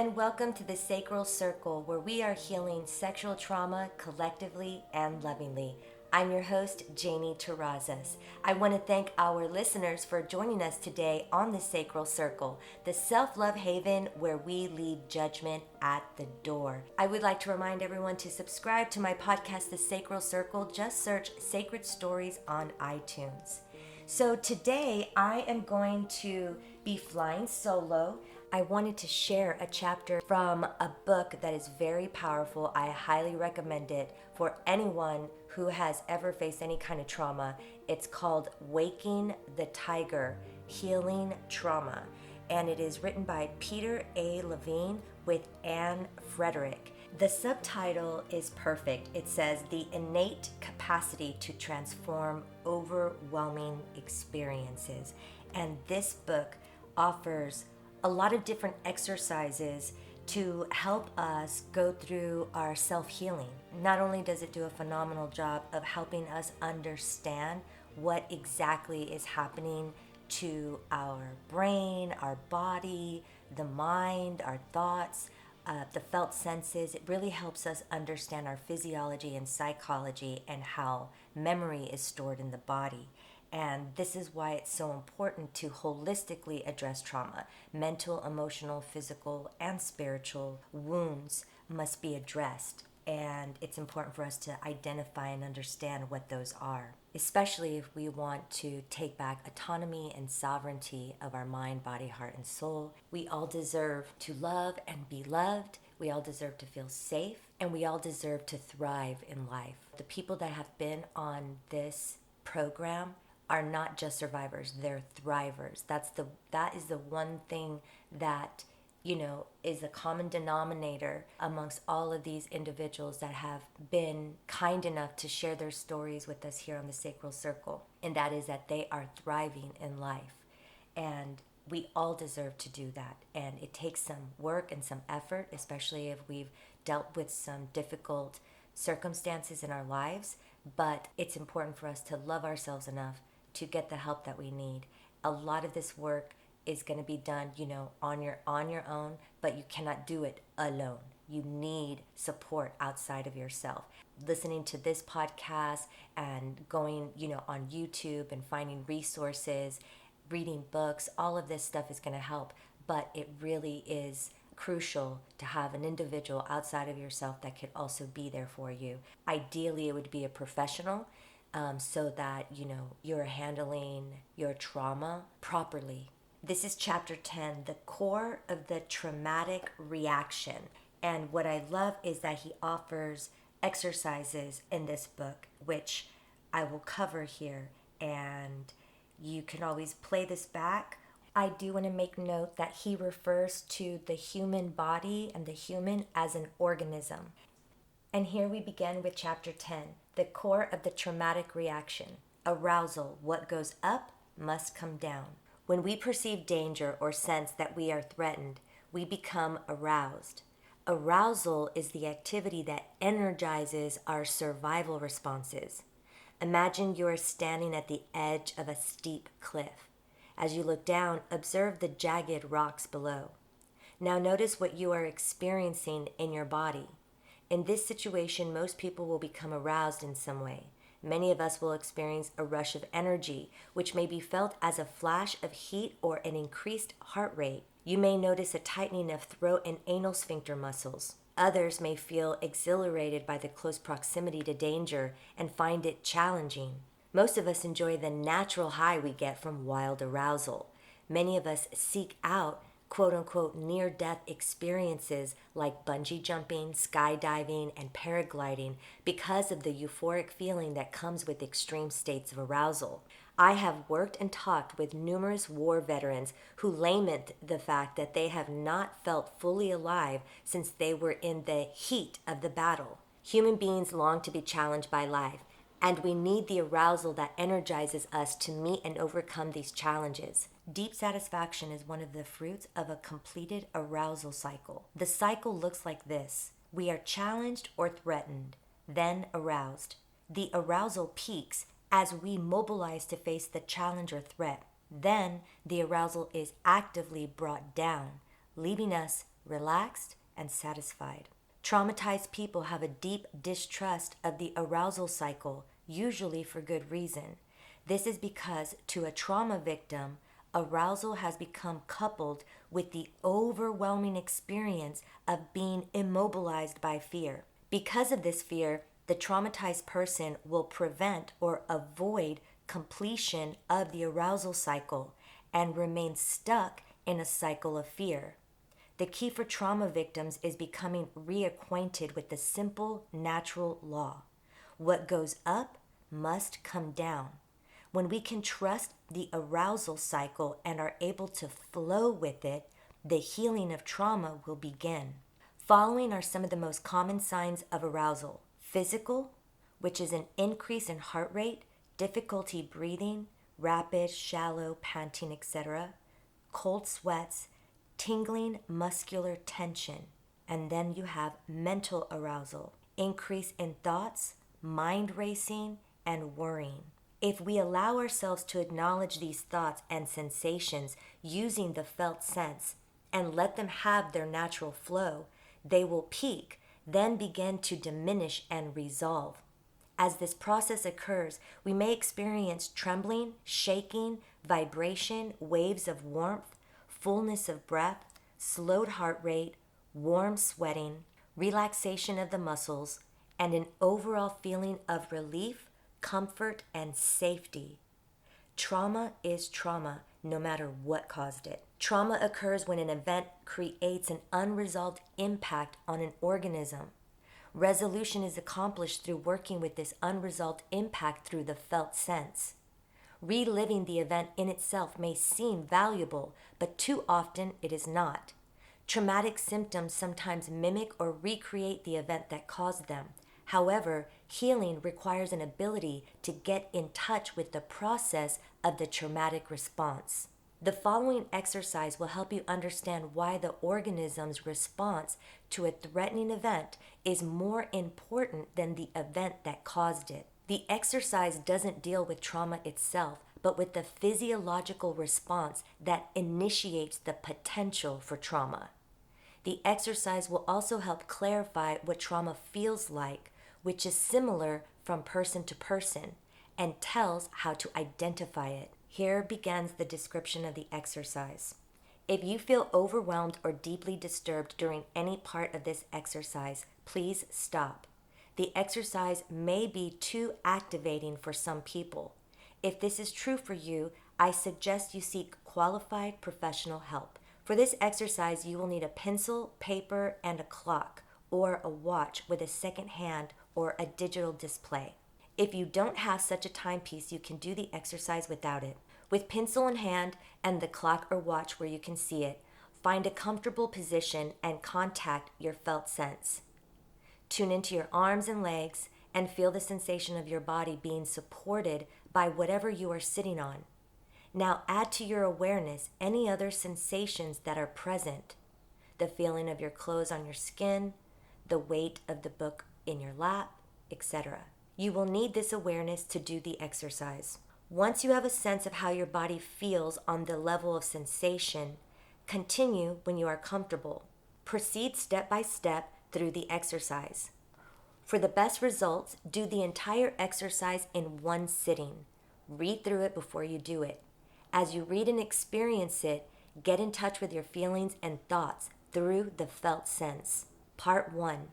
and welcome to the Sacral Circle, where we are healing sexual trauma collectively and lovingly. I'm your host, Janie Terrazas. I want to thank our listeners for joining us today on the Sacral Circle, the self-love haven where we leave judgment at the door. I would like to remind everyone to subscribe to my podcast, The Sacral Circle. Just search Sacred Stories on iTunes. So today I am going to be flying solo. I wanted to share a chapter from a book that is very powerful. I highly recommend it for anyone who has ever faced any kind of trauma. It's called Waking the Tiger, Healing Trauma. And it is written by Peter A. Levine with Anne Frederick. The subtitle is perfect. It says, The Innate Capacity to Transform Overwhelming Experiences. And this book offers a lot of different exercises to help us go through our self-healing. Not only does it do a phenomenal job of helping us understand what exactly is happening to our brain, our body, the mind, our thoughts, the felt senses. It really helps us understand our physiology and psychology and how memory is stored in the body. And this is why it's so important to holistically address trauma. Mental, emotional, physical, and spiritual wounds must be addressed. And it's important for us to identify and understand what those are, especially if we want to take back autonomy and sovereignty of our mind, body, heart, and soul. We all deserve to love and be loved. We all deserve to feel safe, and we all deserve to thrive in life. The people that have been on this program are not just survivors, they're thrivers. That is the one thing that, is a common denominator amongst all of these individuals that have been kind enough to share their stories with us here on the Sacral Circle. And that is that they are thriving in life. And we all deserve to do that. And it takes some work and some effort, especially if we've dealt with some difficult circumstances in our lives. But it's important for us to love ourselves enough to get the help that we need. A lot of this work is going to be done, on your own, but you cannot do it alone. You need support outside of yourself. Listening to this podcast and going, on YouTube and finding resources, reading books, all of this stuff is going to help, but it really is crucial to have an individual outside of yourself that could also be there for you. Ideally, it would be a professional, so that, you're handling your trauma properly. This is chapter 10, the core of the traumatic reaction. And what I love is that he offers exercises in this book, which I will cover here. And you can always play this back. I do want to make note that he refers to the human body and the human as an organism. And here we begin with chapter 10, the core of the traumatic reaction. Arousal, what goes up must come down. When we perceive danger or sense that we are threatened, we become aroused. Arousal is the activity that energizes our survival responses. Imagine you are standing at the edge of a steep cliff. As you look down, observe the jagged rocks below. Now notice what you are experiencing in your body. In this situation, most people will become aroused in some way. Many of us will experience a rush of energy, which may be felt as a flash of heat or an increased heart rate. You may notice a tightening of throat and anal sphincter muscles. Others may feel exhilarated by the close proximity to danger and find it challenging. Most of us enjoy the natural high we get from wild arousal. Many of us seek out quote-unquote near-death experiences like bungee jumping, skydiving, and paragliding because of the euphoric feeling that comes with extreme states of arousal. I have worked and talked with numerous war veterans who lament the fact that they have not felt fully alive since they were in the heat of the battle. Human beings long to be challenged by life, and we need the arousal that energizes us to meet and overcome these challenges. Deep satisfaction is one of the fruits of a completed arousal cycle. The cycle looks like this. We are challenged or threatened, then aroused. The arousal peaks as we mobilize to face the challenge or threat. Then the arousal is actively brought down, leaving us relaxed, and satisfied. Traumatized people have a deep distrust of the arousal cycle, usually for good reason. This is because to a trauma victim, arousal has become coupled with the overwhelming experience of being immobilized by fear. Because of this fear, the traumatized person will prevent or avoid completion of the arousal cycle and remain stuck in a cycle of fear. The key for trauma victims is becoming reacquainted with the simple natural law. What goes up must come down. When we can trust the arousal cycle and are able to flow with it, the healing of trauma will begin. Following are some of the most common signs of arousal: physical, which is an increase in heart rate, difficulty breathing, rapid, shallow, panting, etc., cold sweats, tingling muscular tension. And then you have mental arousal, increase in thoughts, mind racing, and worrying. If we allow ourselves to acknowledge these thoughts and sensations using the felt sense and let them have their natural flow, they will peak, then begin to diminish and resolve. As this process occurs, we may experience trembling, shaking, vibration, waves of warmth, fullness of breath, slowed heart rate, warm sweating, relaxation of the muscles, and an overall feeling of relief, comfort, and safety. Trauma is trauma, no matter what caused it. Trauma occurs when an event creates an unresolved impact on an organism. Resolution is accomplished through working with this unresolved impact through the felt sense. Reliving the event in itself may seem valuable, but too often it is not. Traumatic symptoms sometimes mimic or recreate the event that caused them. However, healing requires an ability to get in touch with the process of the traumatic response. The following exercise will help you understand why the organism's response to a threatening event is more important than the event that caused it. The exercise doesn't deal with trauma itself, but with the physiological response that initiates the potential for trauma. The exercise will also help clarify what trauma feels like, which is similar from person to person, and tells how to identify it. Here begins the description of the exercise. If you feel overwhelmed or deeply disturbed during any part of this exercise, please stop. The exercise may be too activating for some people. If this is true for you, I suggest you seek qualified professional help. For this exercise, you will need a pencil, paper, and a clock, or a watch with a second hand or a digital display. If you don't have such a timepiece, you can do the exercise without it. With pencil in hand and the clock or watch where you can see it, find a comfortable position and contact your felt sense. Tune into your arms and legs and feel the sensation of your body being supported by whatever you are sitting on. Now add to your awareness any other sensations that are present: the feeling of your clothes on your skin, the weight of the book in your lap, etc. You will need this awareness to do the exercise. Once you have a sense of how your body feels on the level of sensation, continue when you are comfortable. Proceed step by step through the exercise. For the best results, do the entire exercise in one sitting. Read through it before you do it. As you read and experience it, get in touch with your feelings and thoughts through the felt sense. Part 1.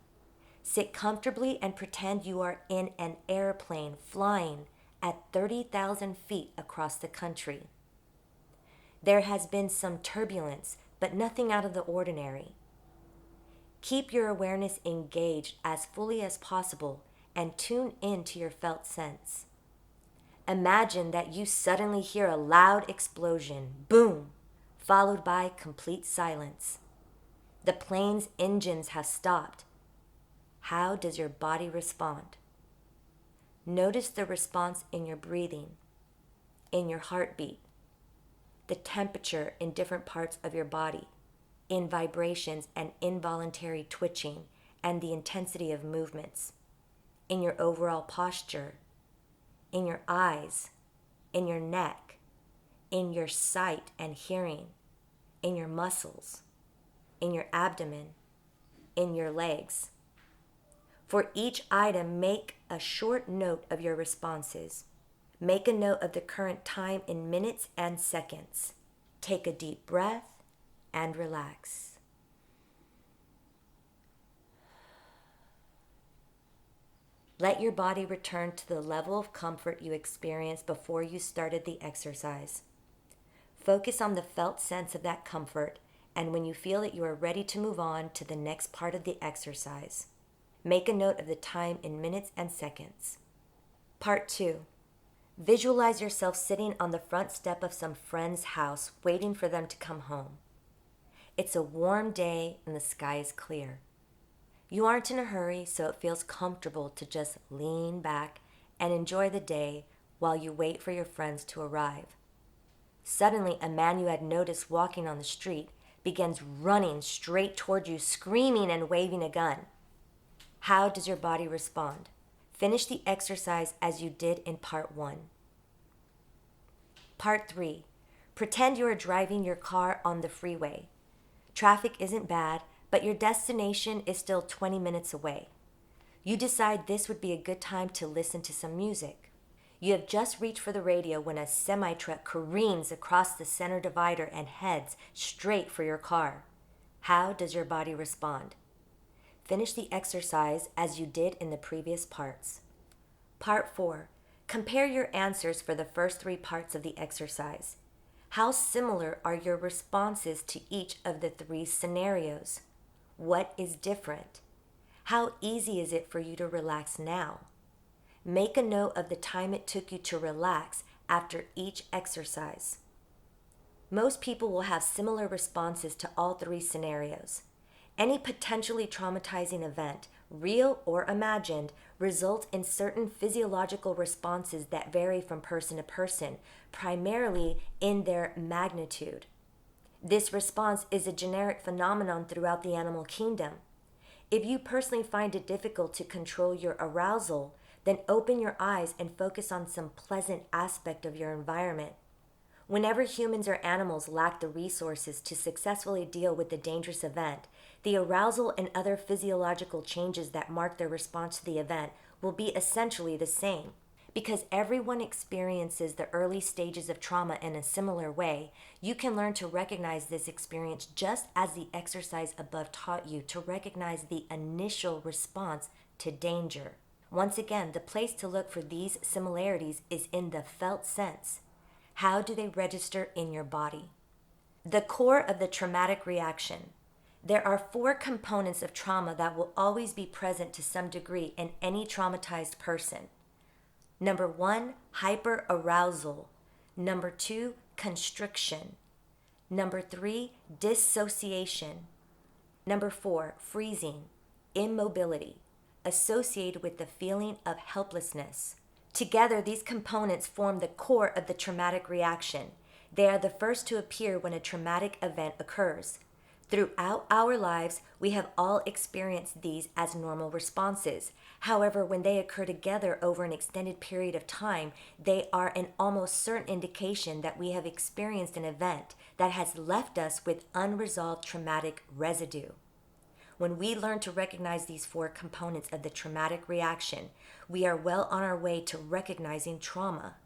Sit comfortably and pretend you are in an airplane flying at 30,000 feet across the country. There has been some turbulence, but nothing out of the ordinary. Keep your awareness engaged as fully as possible and tune in to your felt sense. Imagine that you suddenly hear a loud explosion, boom, followed by complete silence. The plane's engines have stopped. How does your body respond? Notice the response in your breathing, in your heartbeat, the temperature in different parts of your body, in vibrations and involuntary twitching, and the intensity of movements, in your overall posture, in your eyes, in your neck, in your sight and hearing, in your muscles, in your abdomen, in your legs. For each item, make a short note of your responses. Make a note of the current time in minutes and seconds. Take a deep breath and relax. Let your body return to the level of comfort you experienced before you started the exercise. Focus on the felt sense of that comfort, and when you feel that you are ready to move on to the next part of the exercise, make a note of the time in minutes and seconds. Part 2. Visualize yourself sitting on the front step of some friend's house waiting for them to come home. It's a warm day and the sky is clear. You aren't in a hurry, so it feels comfortable to just lean back and enjoy the day while you wait for your friends to arrive. Suddenly, a man you had noticed walking on the street begins running straight toward you, screaming and waving a gun. How does your body respond? Finish the exercise as you did in part 1. Part 3. Pretend you are driving your car on the freeway. Traffic isn't bad, but your destination is still 20 minutes away. You decide this would be a good time to listen to some music. You have just reached for the radio when a semi-truck careens across the center divider and heads straight for your car. How does your body respond? Finish the exercise as you did in the previous parts. Part 4. Compare your answers for the first 3 parts of the exercise. How similar are your responses to each of the 3 scenarios? What is different? How easy is it for you to relax now? Make a note of the time it took you to relax after each exercise. Most people will have similar responses to all 3 scenarios. Any potentially traumatizing event, real or imagined, results in certain physiological responses that vary from person to person, primarily in their magnitude. This response is a generic phenomenon throughout the animal kingdom. If you personally find it difficult to control your arousal, then open your eyes and focus on some pleasant aspect of your environment. Whenever humans or animals lack the resources to successfully deal with the dangerous event, the arousal and other physiological changes that mark their response to the event will be essentially the same. Because everyone experiences the early stages of trauma in a similar way, you can learn to recognize this experience just as the exercise above taught you to recognize the initial response to danger. Once again, the place to look for these similarities is in the felt sense. How do they register in your body? The core of the traumatic reaction. There are 4 components of trauma that will always be present to some degree in any traumatized person. Number 1, hyperarousal. Number 2, constriction. Number 3, dissociation. Number 4, freezing, immobility, associated with the feeling of helplessness. Together, these components form the core of the traumatic reaction. They are the first to appear when a traumatic event occurs. Throughout our lives, we have all experienced these as normal responses. However, when they occur together over an extended period of time, they are an almost certain indication that we have experienced an event that has left us with unresolved traumatic residue. When we learn to recognize these 4 components of the traumatic reaction, we are well on our way to recognizing trauma.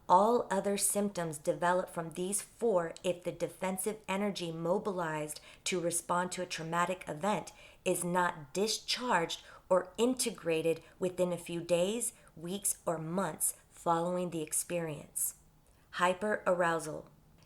All other symptoms develop from these 4 if the defensive energy mobilized to respond to a traumatic event is not discharged or integrated within a few days, weeks, or months following the experience. Hyperarousal.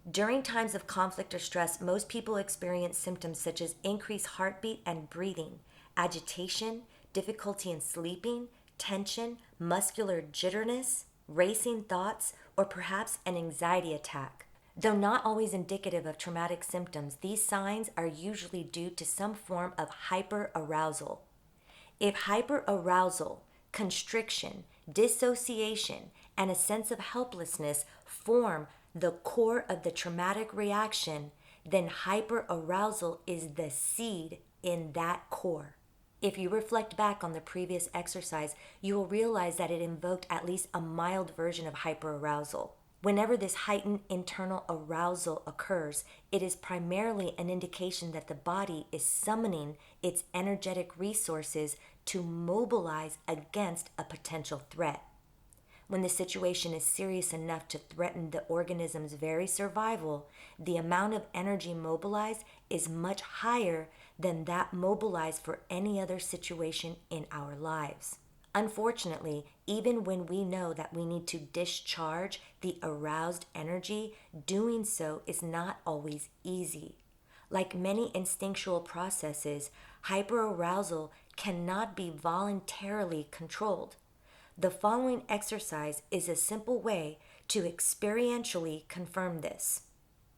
During times of conflict or stress, most people experience symptoms such as increased heartbeat and breathing, agitation, difficulty in sleeping, tension, muscular jitterness, racing thoughts, or perhaps an anxiety attack. Though not always indicative of traumatic symptoms, these signs are usually due to some form of hyperarousal. If hyperarousal, constriction, dissociation, and a sense of helplessness form the core of the traumatic reaction, then hyperarousal is the seed in that core. If you reflect back on the previous exercise, you will realize that it invoked at least a mild version of hyperarousal. Whenever this heightened internal arousal occurs, it is primarily an indication that the body is summoning its energetic resources to mobilize against a potential threat. When the situation is serious enough to threaten the organism's very survival, the amount of energy mobilized is much higher than that mobilized for any other situation in our lives. Unfortunately, even when we know that we need to discharge the aroused energy, doing so is not always easy. Like many instinctual processes, hyperarousal cannot be voluntarily controlled. The following exercise is a simple way to experientially confirm this.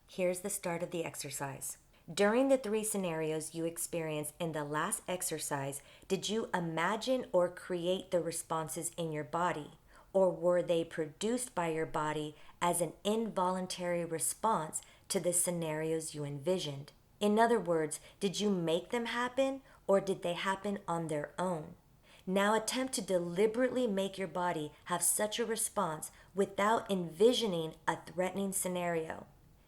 Here's the start of the exercise. During the 3 scenarios you experienced in the last exercise, did you imagine or create the responses in your body, or were they produced by your body as an involuntary response to the scenarios you envisioned? In other words, did you make them happen, or did they happen on their own? Now attempt to deliberately make your body have such a response without envisioning a threatening scenario.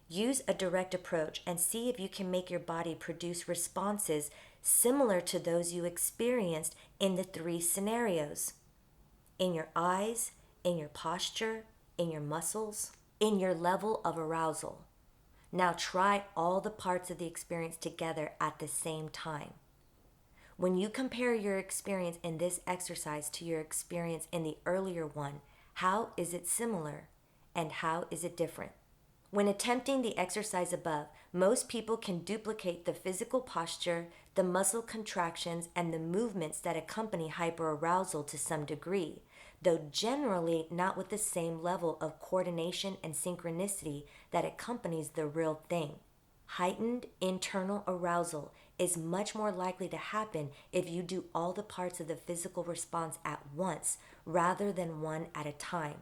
Use a direct approach and see if you can make your body produce responses similar to those you experienced in the 3 scenarios. In your eyes, in your posture, in your muscles, in your level of arousal. Now try all the parts of the experience together at the same time. When you compare your experience in this exercise to your experience in the earlier one, how is it similar and how is it different? When attempting the exercise above, most people can duplicate the physical posture, the muscle contractions, and the movements that accompany hyperarousal to some degree, though generally not with the same level of coordination and synchronicity that accompanies the real thing. Heightened internal arousal is much more likely to happen if you do all the parts of the physical response at once rather than one at a time.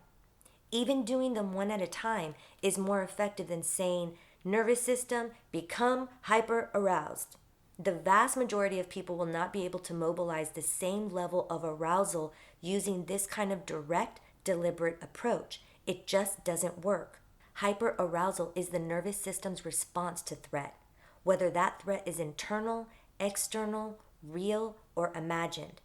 Even doing them one at a time is more effective than saying, nervous system, become hyper aroused. The vast majority of people will not be able to mobilize the same level of arousal using this kind of direct, deliberate approach. It just doesn't work. Hyperarousal is the nervous system's response to threat, whether that threat is internal, external, real, or imagined.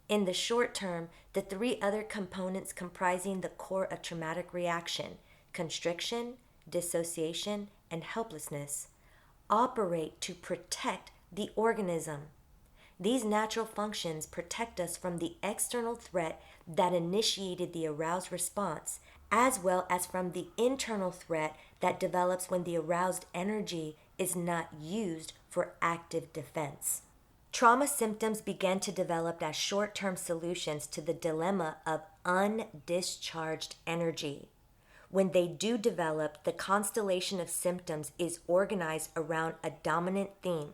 In the short term, the 3 other components comprising the core of traumatic reaction, constriction, dissociation, and helplessness, operate to protect the organism. These natural functions protect us from the external threat that initiated the aroused response, as well as from the internal threat that develops when the aroused energy is not used for active defense. Trauma symptoms begin to develop as short-term solutions to the dilemma of undischarged energy. When they do develop, the constellation of symptoms is organized around a dominant theme.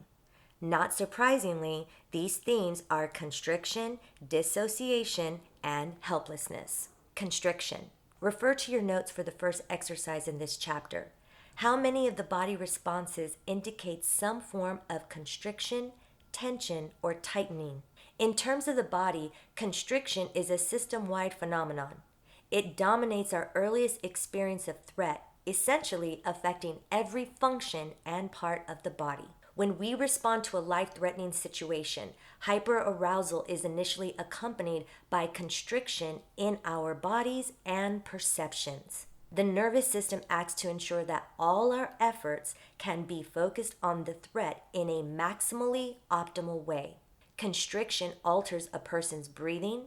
Not surprisingly, these themes are constriction, dissociation, and helplessness. Constriction. Refer to your notes for the first exercise in this chapter. How many of the body responses indicate some form of constriction, tension, or tightening? In terms of the body, constriction is a system-wide phenomenon. It dominates our earliest experience of threat, essentially affecting every function and part of the body. When we respond to a life-threatening situation, hyperarousal is initially accompanied by constriction in our bodies and perceptions. The nervous system acts to ensure that all our efforts can be focused on the threat in a maximally optimal way. Constriction alters a person's breathing,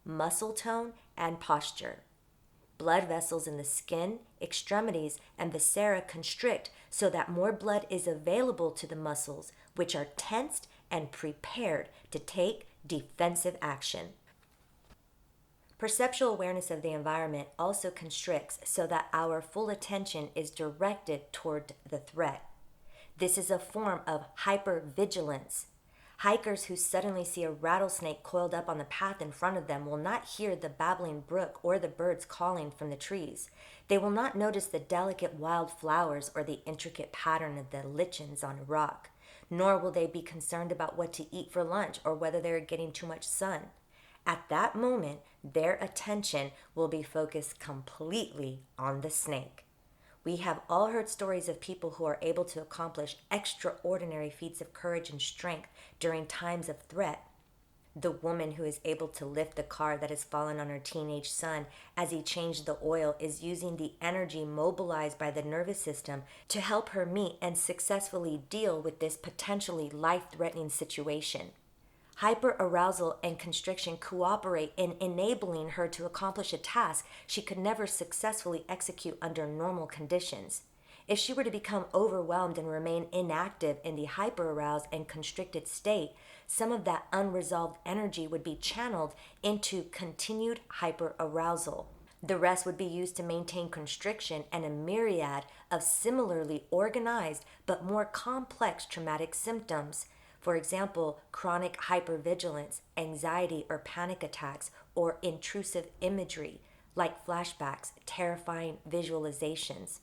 muscle tone, and posture. Blood vessels in the skin, extremities, and viscera constrict so that more blood is available to the muscles, which are tensed and prepared to take defensive action. Perceptual awareness of the environment also constricts so that our full attention is directed toward the threat. This is a form of hypervigilance. Hikers who suddenly see a rattlesnake coiled up on the path in front of them will not hear the babbling brook or the birds calling from the trees. They will not notice the delicate wild flowers or the intricate pattern of the lichens on a rock, nor will they be concerned about what to eat for lunch or whether they are getting too much sun. At that moment, their attention will be focused completely on the snake. We have all heard stories of people who are able to accomplish extraordinary feats of courage and strength during times of threat. The woman who is able to lift the car that has fallen on her teenage son as he changed the oil is using the energy mobilized by the nervous system to help her meet and successfully deal with this potentially life-threatening situation. Hyperarousal and constriction cooperate in enabling her to accomplish a task she could never successfully execute under normal conditions. If she were to become overwhelmed and remain inactive in the hyperaroused and constricted state, some of that unresolved energy would be channeled into continued hyperarousal. The rest would be used to maintain constriction and a myriad of similarly organized but more complex traumatic symptoms. For example, chronic hypervigilance, anxiety or panic attacks, or intrusive imagery like flashbacks, terrifying visualizations.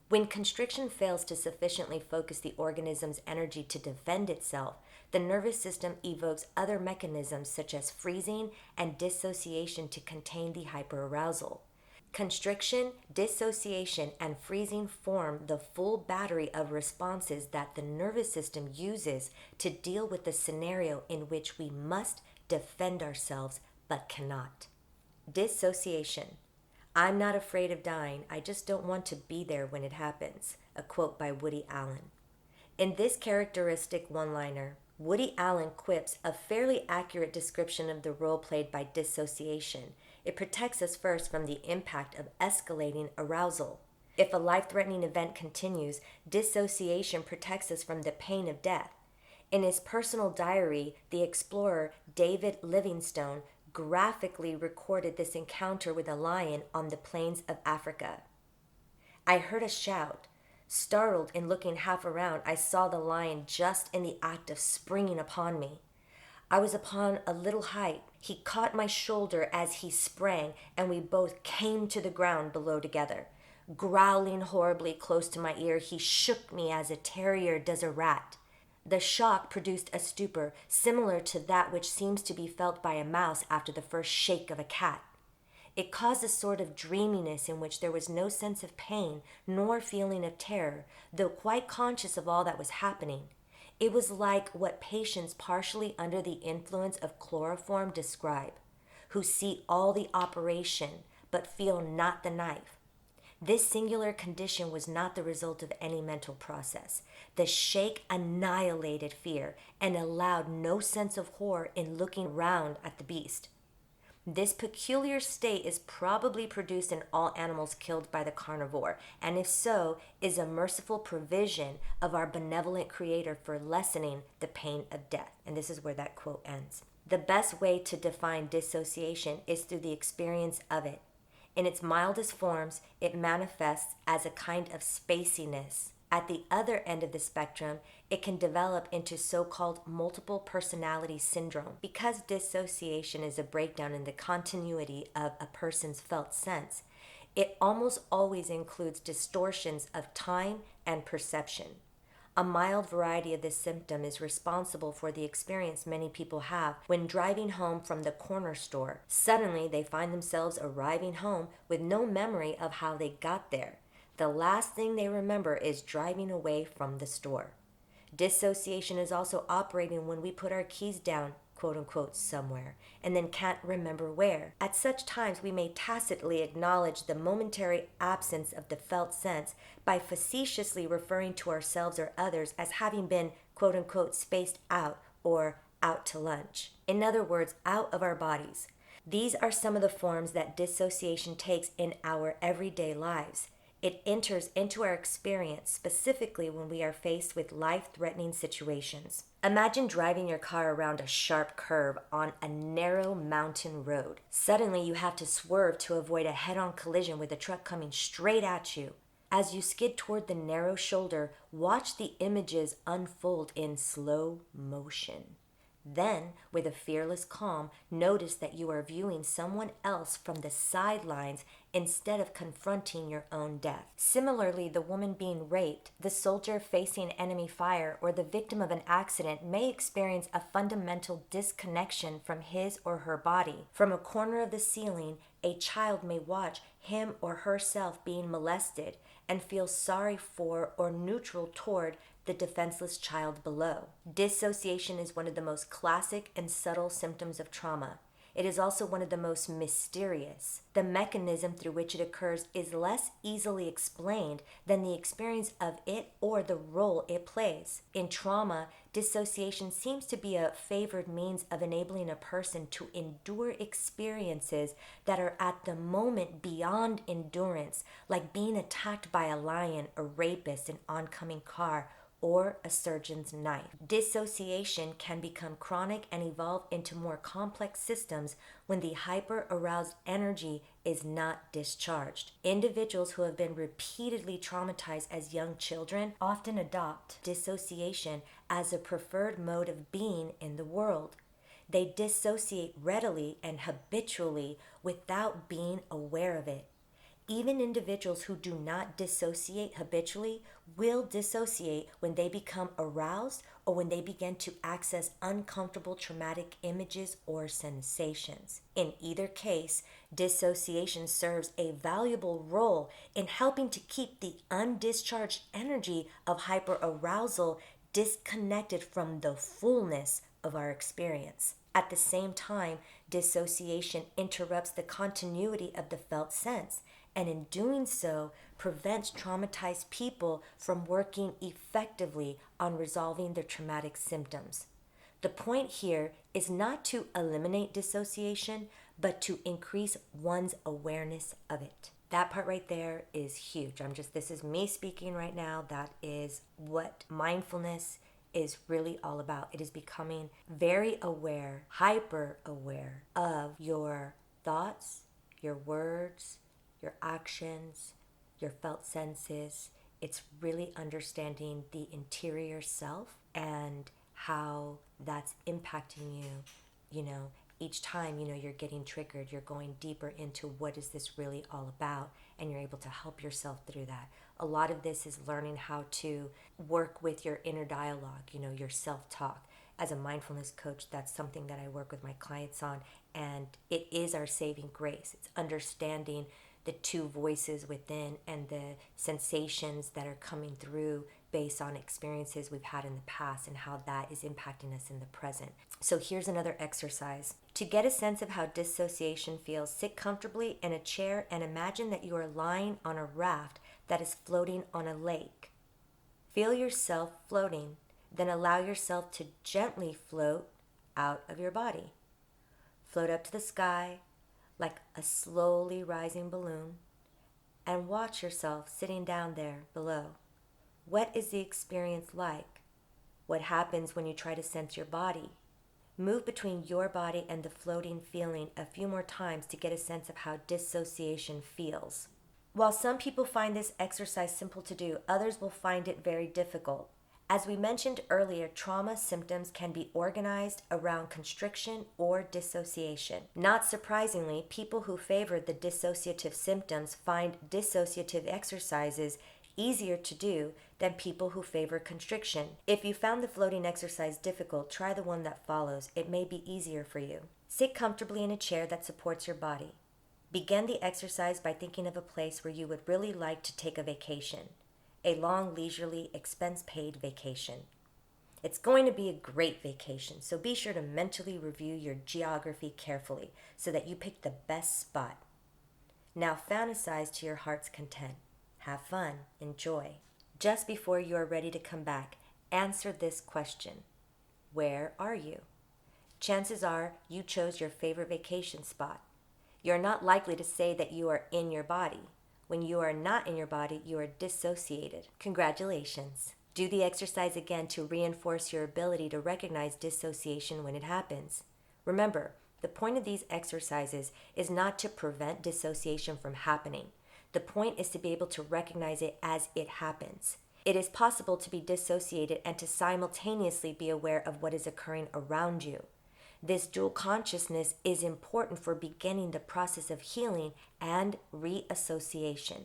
When constriction fails to sufficiently focus the organism's energy to defend itself, the nervous system evokes other mechanisms such as freezing and dissociation to contain the hyperarousal. Constriction, dissociation, and freezing form the full battery of responses that the nervous system uses to deal with the scenario in which we must defend ourselves but cannot. Dissociation. I'm not afraid of dying, I just don't want to be there when it happens. A quote by Woody Allen. In this characteristic one-liner, Woody Allen quips a fairly accurate description of the role played by dissociation. It protects us first from the impact of escalating arousal. If a life-threatening event continues, dissociation protects us from the pain of death. In his personal diary, the explorer David Livingstone graphically recorded this encounter with a lion on the plains of Africa. I heard a shout. Startled and looking half around, I saw the lion just in the act of springing upon me. I was upon a little height. He caught my shoulder as he sprang, and we both came to the ground below together. Growling horribly close to my ear, he shook me as a terrier does a rat. The shock produced a stupor similar to that which seems to be felt by a mouse after the first shake of a cat. It caused a sort of dreaminess in which there was no sense of pain nor feeling of terror, though quite conscious of all that was happening. It was like what patients partially under the influence of chloroform describe, who see all the operation but feel not the knife. This singular condition was not the result of any mental process. The shake annihilated fear and allowed no sense of horror in looking round at the beast. This peculiar state is probably produced in all animals killed by the carnivore, and if so, is a merciful provision of our benevolent Creator for lessening the pain of death. And this is where that quote ends. The best way to define dissociation is through the experience of it. In its mildest forms, it manifests as a kind of spaciness. At the other end of the spectrum, it can develop into so-called multiple personality syndrome. Because dissociation is a breakdown in the continuity of a person's felt sense, it almost always includes distortions of time and perception. A mild variety of this symptom is responsible for the experience many people have when driving home from the corner store. Suddenly, they find themselves arriving home with no memory of how they got there. The last thing they remember is driving away from the store. Dissociation is also operating when we put our keys down, quote unquote, somewhere, and then can't remember where. At such times, we may tacitly acknowledge the momentary absence of the felt sense by facetiously referring to ourselves or others as having been, quote unquote, spaced out or out to lunch. In other words, out of our bodies. These are some of the forms that dissociation takes in our everyday lives. It enters into our experience specifically when we are faced with life-threatening situations. Imagine driving your car around a sharp curve on a narrow mountain road. Suddenly, you have to swerve to avoid a head-on collision with a truck coming straight at you. As you skid toward the narrow shoulder, watch the images unfold in slow motion. Then, with a fearless calm, notice that you are viewing someone else from the sidelines instead of confronting your own death. Similarly, the woman being raped, the soldier facing enemy fire, or the victim of an accident may experience a fundamental disconnection from his or her body. From a corner of the ceiling, a child may watch him or herself being molested and feel sorry for or neutral toward the defenseless child below. Dissociation is one of the most classic and subtle symptoms of trauma. It is also one of the most mysterious. The mechanism through which it occurs is less easily explained than the experience of it or the role it plays. In trauma, dissociation seems to be a favored means of enabling a person to endure experiences that are at the moment beyond endurance, like being attacked by a lion, a rapist, an oncoming car, or a surgeon's knife. Dissociation can become chronic and evolve into more complex systems when the hyper-aroused energy is not discharged. Individuals who have been repeatedly traumatized as young children often adopt dissociation as a preferred mode of being in the world. They dissociate readily and habitually without being aware of it. Even individuals who do not dissociate habitually will dissociate when they become aroused or when they begin to access uncomfortable traumatic images or sensations. In either case, dissociation serves a valuable role in helping to keep the undischarged energy of hyperarousal disconnected from the fullness of our experience. At the same time, dissociation interrupts the continuity of the felt sense, and in doing so, prevents traumatized people from working effectively on resolving their traumatic symptoms. The point here is not to eliminate dissociation, but to increase one's awareness of it. That part right there is huge. This is me speaking right now. That is what mindfulness is really all about. It is becoming very aware, hyper aware of your thoughts, your words, your actions, your felt senses. It's really understanding the interior self and how that's impacting you, each time, you're getting triggered, you're going deeper into what is this really all about, and you're able to help yourself through that. A lot of this is learning how to work with your inner dialogue, your self-talk. As a mindfulness coach, that's something that I work with my clients on, and it is our saving grace. It's understanding the two voices within and the sensations that are coming through based on experiences we've had in the past and how that is impacting us in the present. So here's another exercise. To get a sense of how dissociation feels, sit comfortably in a chair and imagine that you are lying on a raft that is floating on a lake. Feel yourself floating, then allow yourself to gently float out of your body. Float up to the sky like a slowly rising balloon, and watch yourself sitting down there below. What is the experience like? What happens when you try to sense your body? Move between your body and the floating feeling a few more times to get a sense of how dissociation feels. While some people find this exercise simple to do, others will find it very difficult. As we mentioned earlier, trauma symptoms can be organized around constriction or dissociation. Not surprisingly, people who favor the dissociative symptoms find dissociative exercises easier to do than people who favor constriction. If you found the floating exercise difficult, try the one that follows. It may be easier for you. Sit comfortably in a chair that supports your body. Begin the exercise by thinking of a place where you would really like to take a vacation. A long, leisurely, expense-paid vacation. It's going to be a great vacation, so be sure to mentally review your geography carefully so that you pick the best spot. Now fantasize to your heart's content. Have fun. Enjoy. Just before you are ready to come back, answer this question. Where are you? Chances are you chose your favorite vacation spot. You're not likely to say that you are in your body. When you are not in your body, you are dissociated. Congratulations. Do the exercise again to reinforce your ability to recognize dissociation when it happens. Remember, the point of these exercises is not to prevent dissociation from happening. The point is to be able to recognize it as it happens. It is possible to be dissociated and to simultaneously be aware of what is occurring around you. This dual consciousness is important for beginning the process of healing and reassociation.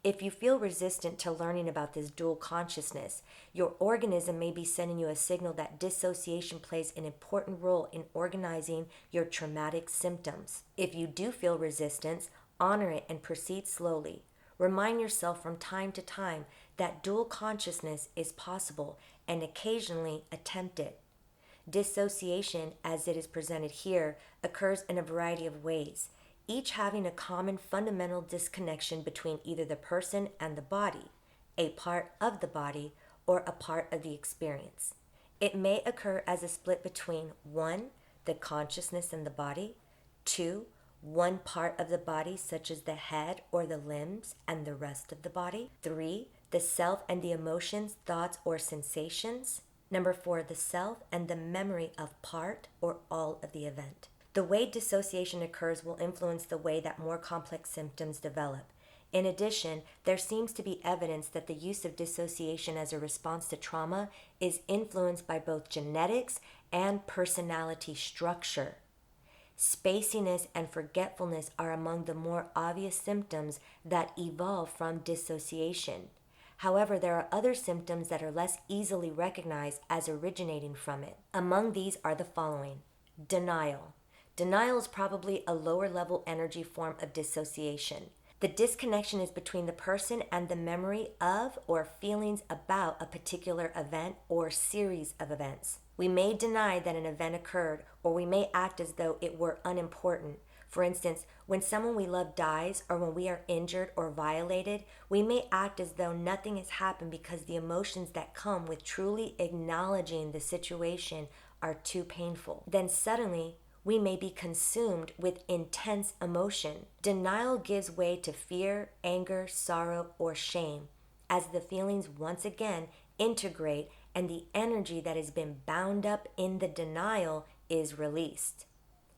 If you feel resistant to learning about this dual consciousness, your organism may be sending you a signal that dissociation plays an important role in organizing your traumatic symptoms. If you do feel resistance, honor it and proceed slowly. Remind yourself from time to time that dual consciousness is possible and occasionally attempt it. Dissociation, as it is presented here, occurs in a variety of ways, each having a common fundamental disconnection between either the person and the body, a part of the body, or a part of the experience. It may occur as a split between 1. The consciousness and the body, 2. One part of the body, such as the head or the limbs, and the rest of the body, 3. The self and the emotions, thoughts, or sensations, 4. The self and the memory of part or all of the event. The way dissociation occurs will influence the way that more complex symptoms develop. In addition, there seems to be evidence that the use of dissociation as a response to trauma is influenced by both genetics and personality structure. Spaciness and forgetfulness are among the more obvious symptoms that evolve from dissociation. However, there are other symptoms that are less easily recognized as originating from it. Among these are the following: denial. Denial is probably a lower level energy form of dissociation. The disconnection is between the person and the memory of or feelings about a particular event or series of events. We may deny that an event occurred, or we may act as though it were unimportant. For instance, when someone we love dies or when we are injured or violated, we may act as though nothing has happened because the emotions that come with truly acknowledging the situation are too painful. Then suddenly, we may be consumed with intense emotion. Denial gives way to fear, anger, sorrow, or shame, as the feelings once again integrate and the energy that has been bound up in the denial is released.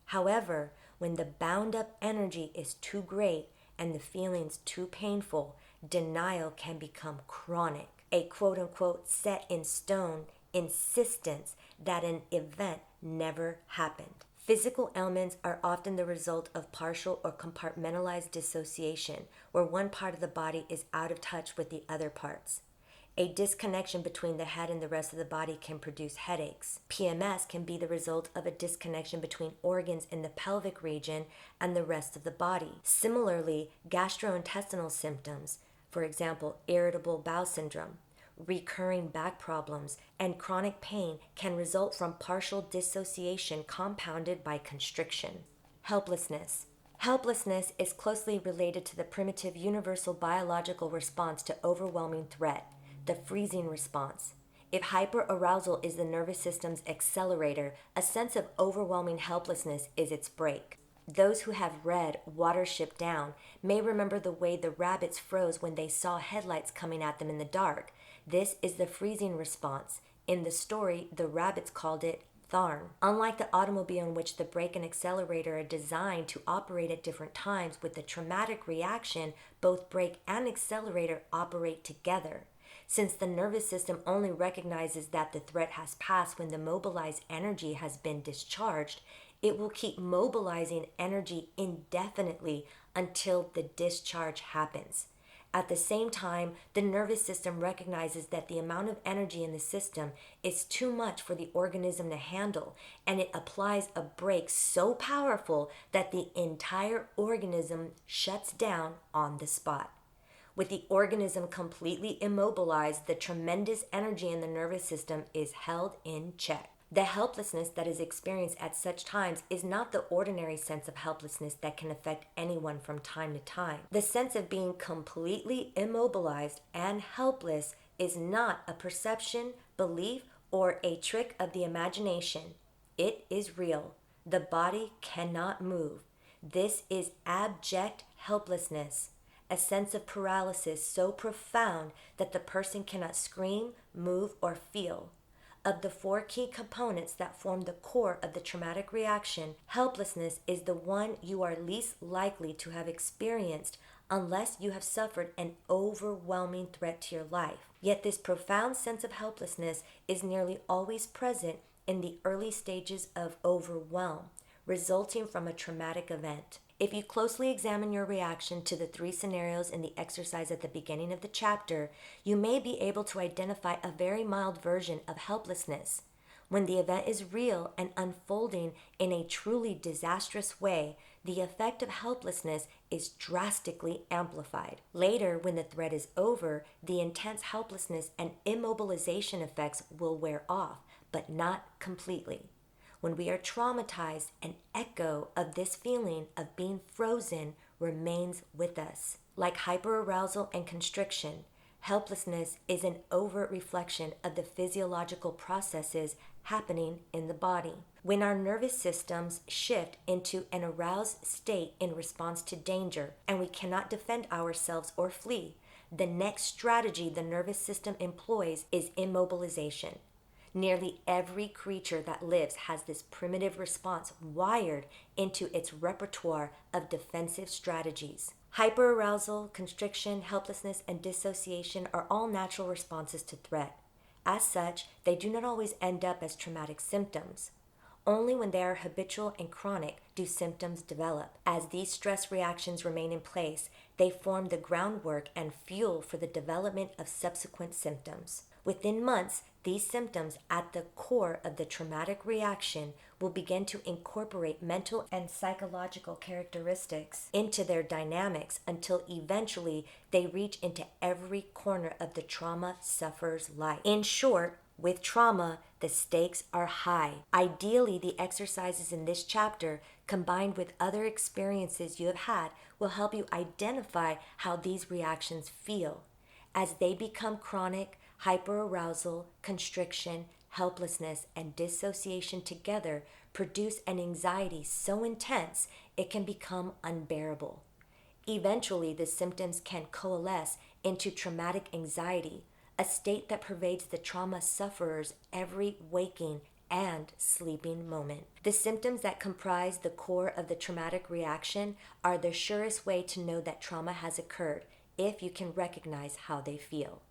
However, when the bound up energy is too great and the feelings too painful, denial can become chronic, a quote unquote set in stone insistence that an event never happened. Physical ailments are often the result of partial or compartmentalized dissociation, where one part of the body is out of touch with the other parts. A disconnection between the head and the rest of the body can produce headaches. PMS can be the result of a disconnection between organs in the pelvic region and the rest of the body. Similarly, gastrointestinal symptoms, for example, irritable bowel syndrome, recurring back problems, and chronic pain can result from partial dissociation compounded by constriction. Helplessness. Helplessness is closely related to the primitive universal biological response to overwhelming threat, the freezing response. If hyperarousal is the nervous system's accelerator, a sense of overwhelming helplessness is its brake. Those who have read Watership Down may remember the way the rabbits froze when they saw headlights coming at them in the dark. This is the freezing response. In the story, the rabbits called it Tharn. Unlike the automobile, in which the brake and accelerator are designed to operate at different times, with the traumatic reaction, both brake and accelerator operate together. Since the nervous system only recognizes that the threat has passed when the mobilized energy has been discharged, it will keep mobilizing energy indefinitely until the discharge happens. At the same time, the nervous system recognizes that the amount of energy in the system is too much for the organism to handle, and it applies a brake so powerful that the entire organism shuts down on the spot. With the organism completely immobilized, the tremendous energy in the nervous system is held in check. The helplessness that is experienced at such times is not the ordinary sense of helplessness that can affect anyone from time to time. The sense of being completely immobilized and helpless is not a perception, belief, or a trick of the imagination. It is real. The body cannot move. This is abject helplessness, a sense of paralysis so profound that the person cannot scream, move, or feel. Of the 4 key components that form the core of the traumatic reaction, helplessness is the one you are least likely to have experienced unless you have suffered an overwhelming threat to your life. Yet this profound sense of helplessness is nearly always present in the early stages of overwhelm, resulting from a traumatic event. If you closely examine your reaction to the 3 scenarios in the exercise at the beginning of the chapter, you may be able to identify a very mild version of helplessness. When the event is real and unfolding in a truly disastrous way, the effect of helplessness is drastically amplified. Later, when the threat is over, the intense helplessness and immobilization effects will wear off, but not completely. When we are traumatized, an echo of this feeling of being frozen remains with us. Like hyperarousal and constriction, helplessness is an overt reflection of the physiological processes happening in the body. When our nervous systems shift into an aroused state in response to danger and we cannot defend ourselves or flee, the next strategy the nervous system employs is immobilization. Nearly every creature that lives has this primitive response wired into its repertoire of defensive strategies. Hyperarousal, constriction, helplessness, and dissociation are all natural responses to threat. As such, they do not always end up as traumatic symptoms. Only when they are habitual and chronic do symptoms develop. As these stress reactions remain in place, they form the groundwork and fuel for the development of subsequent symptoms. Within months, these symptoms at the core of the traumatic reaction will begin to incorporate mental and psychological characteristics into their dynamics until eventually they reach into every corner of the trauma sufferer's life. In short, with trauma, the stakes are high. Ideally, the exercises in this chapter, combined with other experiences you have had, will help you identify how these reactions feel. As they become chronic, hyperarousal, constriction, helplessness, and dissociation together produce an anxiety so intense it can become unbearable. Eventually, the symptoms can coalesce into traumatic anxiety, a state that pervades the trauma sufferer's every waking and sleeping moment. The symptoms that comprise the core of the traumatic reaction are the surest way to know that trauma has occurred if you can recognize how they feel.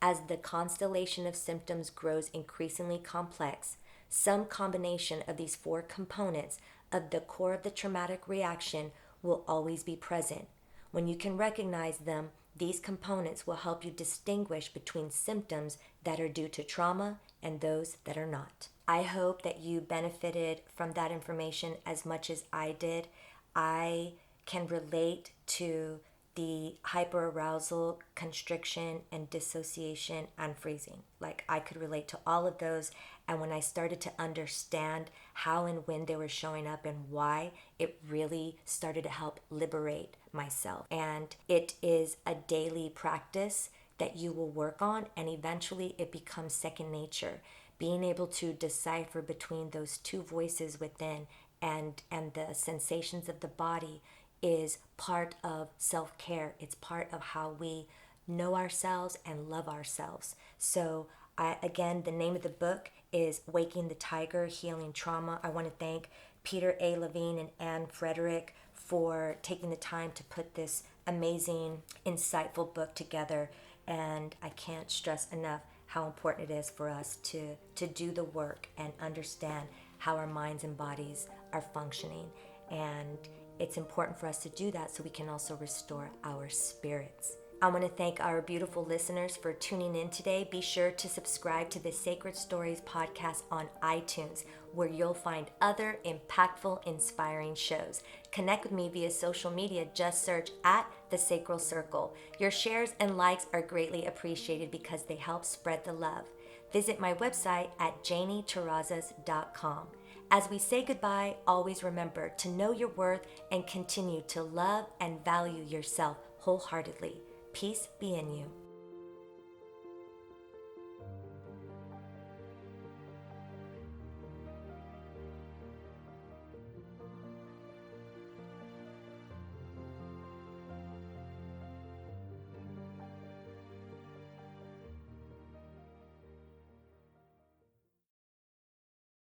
As the constellation of symptoms grows increasingly complex, some combination of these 4 components of the core of the traumatic reaction will always be present. When you can recognize them, these components will help you distinguish between symptoms that are due to trauma and those that are not. I hope that you benefited from that information as much as I did. I can relate to the hyperarousal, constriction, and dissociation and freezing. Like, I could relate to all of those. And when I started to understand how and when they were showing up and why, it really started to help liberate myself. And it is a daily practice that you will work on, and eventually it becomes second nature. Being able to decipher between those 2 voices within and the sensations of the body is part of self-care. It's part of how we know ourselves and love ourselves. So again, the name of the book is Waking the Tiger, Healing Trauma. I want to thank Peter A. Levine and Anne Frederick for taking the time to put this amazing, insightful book together. And I can't stress enough how important it is for us to do the work and understand how our minds and bodies are functioning. And it's important for us to do that so we can also restore our spirits. I want to thank our beautiful listeners for tuning in today. Be sure to subscribe to the Sacred Stories podcast on iTunes, where you'll find other impactful, inspiring shows. Connect with me via social media. Just search at The Sacral Circle. Your shares and likes are greatly appreciated because they help spread the love. Visit my website at janieterrazas.com. As we say goodbye, always remember to know your worth and continue to love and value yourself wholeheartedly. Peace be in you.